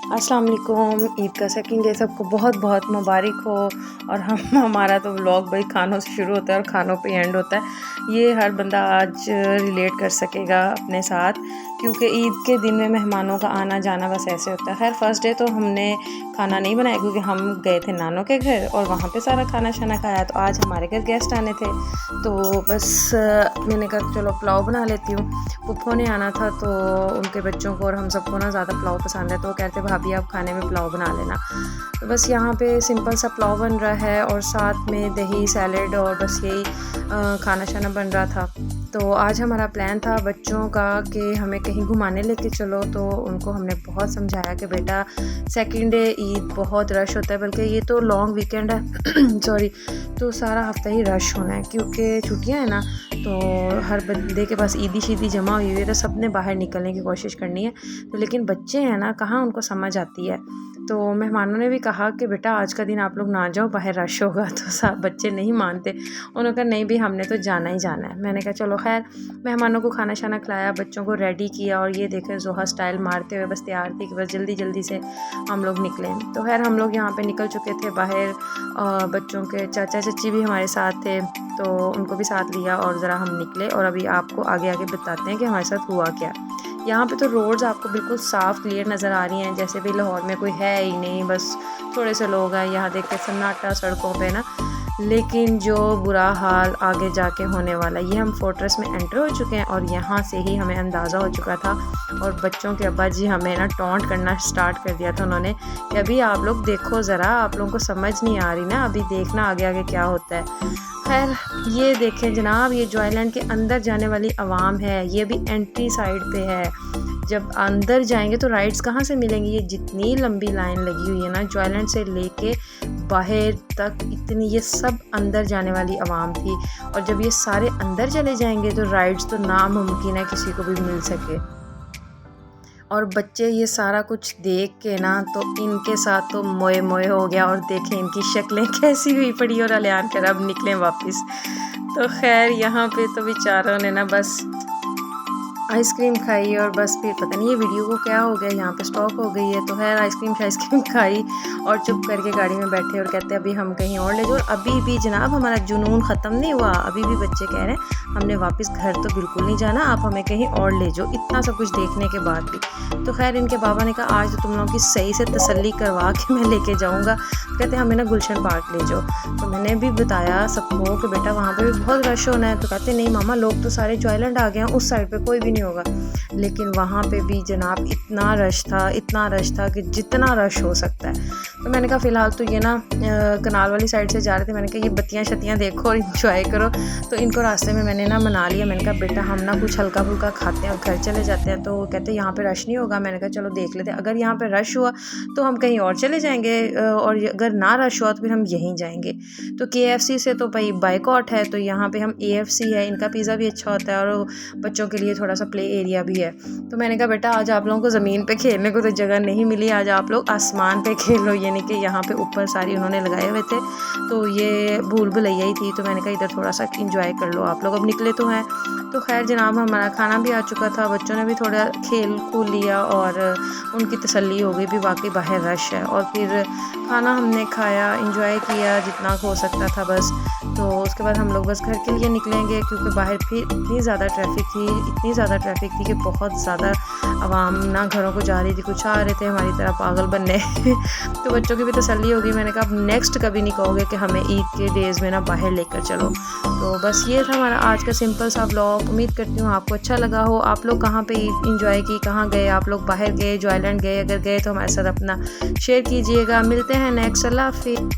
अस्सलाम वालेकुम। ईद का सेकंड डे सबको बहुत बहुत मुबारक हो। और हमारा तो व्लॉग भाई खानों से शुरू होता है और खानों पे एंड होता है। ये हर बंदा आज रिलेट कर सकेगा अपने साथ, क्योंकि ईद के दिन में मेहमानों का आना जाना बस ऐसे होता है। खैर फर्स्ट डे तो हमने खाना नहीं बनाया क्योंकि हम गए थे नानों के घर और वहाँ पे सारा खाना शाना खाया। तो आज हमारे घर गेस्ट आने थे तो बस मैंने कहा चलो पुलाव बना लेती हूँ। पुप्पो ने आना था तो उनके बच्चों को और हम सबको ना ज़्यादा पुलाव पसंद है, तो वो कहते भाभी आप खाने में पुलाव बना लेना। तो बस यहाँ पे सिंपल सा पुलाव बन रहा है और साथ में दही सैलेड और बस यही खाना शाना बन रहा था। तो आज हमारा प्लान था बच्चों का कि हमें कहीं घुमाने लेके चलो। तो उनको हमने बहुत समझाया कि बेटा सेकंड डे ईद बहुत रश होता है, बल्कि ये तो लॉन्ग वीकेंड है सॉरी, तो सारा हफ्ता ही रश होना है क्योंकि छुट्टियां हैं ना। तो हर बंदे के पास ईदी शीदी जमा हुई है तो सब ने बाहर निकलने की कोशिश करनी है। तो लेकिन बच्चे हैं ना, कहाँ उनको समझ आती है। तो मेहमानों ने भी कहा कि बेटा आज का दिन आप लोग ना जाओ, बाहर रश होगा। तो सब बच्चे नहीं मानते, उन्होंने कहा नहीं भी हमने तो जाना ही जाना है। मैंने कहा चलो खैर, मेहमानों को खाना शाना खिलाया, बच्चों को रेडी किया और ये देखें जोहा स्टाइल मारते हुए बस तैयार थी कि बस जल्दी जल्दी से हम लोग निकले। तो खैर हम लोग यहाँ पे निकल चुके थे बाहर। बच्चों के चाचा चाची भी हमारे साथ थे तो उनको भी साथ लिया और ज़रा हम निकले। और अभी आपको आगे आगे बताते हैं कि हमारे साथ हुआ क्या। यहाँ पे तो रोड्स आपको बिल्कुल साफ़ क्लियर नज़र आ रही हैं, जैसे भी लाहौर में कोई है ही नहीं, बस थोड़े से लोग हैं। यहाँ देखते सन्नाटा सड़कों पे ना। लेकिन जो बुरा हाल आगे जाके होने वाला, ये हम फोर्ट्रेस में एंटर हो चुके हैं और यहाँ से ही हमें अंदाज़ा हो चुका था। और बच्चों के अब्बा जी हमें ना टॉन्ट करना स्टार्ट कर दिया था उन्होंने कि अभी आप लोग देखो ज़रा, आप लोगों को समझ नहीं आ रही ना, अभी देखना आगे आगे क्या होता है। खैर ये देखें जनाब, ये जॉयलैंड के अंदर जाने वाली आवाम है, ये भी एंट्री साइड पे है। जब अंदर जाएंगे तो राइड्स कहाँ से मिलेंगी। ये जितनी लंबी लाइन लगी हुई है ना जॉयलैंड से लेके बाहर तक, इतनी ये सब अंदर जाने वाली आवाम थी। और जब ये सारे अंदर चले जाएंगे तो राइड्स तो नामुमकिन है किसी को भी मिल सके। और बच्चे ये सारा कुछ देख के ना तो इनके साथ तो मोए मोए हो गया। और देखें इनकी शक्लें कैसी हुई पड़ी और अलियान कर अब निकले वापस। तो खैर यहाँ पे तो बेचारों ने ना बस आइसक्रीम खाई और बस फिर पता नहीं ये वीडियो को क्या हो गया, यहाँ पे स्टॉप हो गई है। तो खैर आइसक्रीम खाई और चुप करके गाड़ी में बैठे और कहते अभी हम कहीं और ले जाओ। अभी भी जनाब हमारा जुनून ख़त्म नहीं हुआ, अभी भी बच्चे कह रहे हैं हमने वापस घर तो बिल्कुल नहीं जाना, आप हमें कहीं और ले जाओ, इतना सब कुछ देखने के बाद भी। तो खैर इनके बाबा ने कहा आज तो तुम लोगों की सही से तसल्ली करवा के मैं लेके जाऊँगा। कहते हमें ना गुलशन पार्क ले जाओ। तो मैंने भी बताया सबको कि बेटा वहाँ पर भी बहुत रश होना है। तो कहते नहीं मामा, लोग तो सारे जॉयलैंड आ गए हैं, उस साइड पर कोई भी नहीं होगा। लेकिन वहाँ पे भी जनाब इतना रश था कि जितना रश हो सकता है। तो मैंने कहा फ़िलहाल तो ये ना कनाल वाली साइड से जा रहे थे, मैंने कहा ये बत्तियाँ शत्तियाँ देखो और इंजॉय करो। तो इनको रास्ते में मैंने ना मना लिया। मैंने कहा बेटा हम ना कुछ हल्का फुल्का खाते हैं और घर चले जाते हैं। तो कहते यहाँ पे रश नहीं होगा। मैंने कहा चलो देख लेते हैं, अगर यहाँ पे रश हुआ तो हम कहीं और चले जाएंगे और अगर ना रश हुआ तो फिर हम यहीं जाएंगे। तो KFC से तो भाई बाइकआउट है, तो यहाँ पे हम AFC है, इनका पिज़्ज़ा भी अच्छा होता है और बच्चों के लिए थोड़ा सा प्ले एरिया भी है। तो मैंने कहा बेटा आज आप लोगों को ज़मीन पे खेलने को तो जगह नहीं मिली, आज आप लोग आसमान पे खेलो। यानी कि यहाँ पे ऊपर सारी उन्होंने लगाए हुए थे, तो ये भूल भुलैया ही थी। तो मैंने कहा इधर थोड़ा सा इंजॉय कर लो आप लोग, अब निकले तो हैं। तो खैर जनाब हमारा खाना भी आ चुका था, बच्चों ने भी थोड़ा खेल कूद लिया और उनकी तसल्ली हो गई भी वाकई बाहर रश है। और फिर खाना हमने खाया, इंजॉय किया जितना हो सकता था बस। तो उसके बाद हम लोग बस घर के लिए निकलेंगे क्योंकि बाहर फिर इतनी ज़्यादा ट्रैफिक थी कि बहुत ज़्यादा आवाम ना घरों को जा रही थी, कुछ आ रहे थे हमारी तरह पागल बनने। तो बच्चों की भी तसल्ली हो गई। मैंने कहा अब नेक्स्ट कभी नहीं कहोगे कि हमें ईद के डेज़ में ना बाहर लेकर चलो। तो बस ये था हमारा आज का सिंपल सा व्लॉग। उम्मीद करती हूँ आपको अच्छा लगा हो। आप लोग कहाँ पे ईद इंजॉय की, कहाँ गए आप लोग, बाहर गए, जॉयलैंड गए, अगर गए तो हमारे साथ अपना शेयर कीजिएगा। मिलते हैं नेक्स्ट। अल्लाह हाफिज़।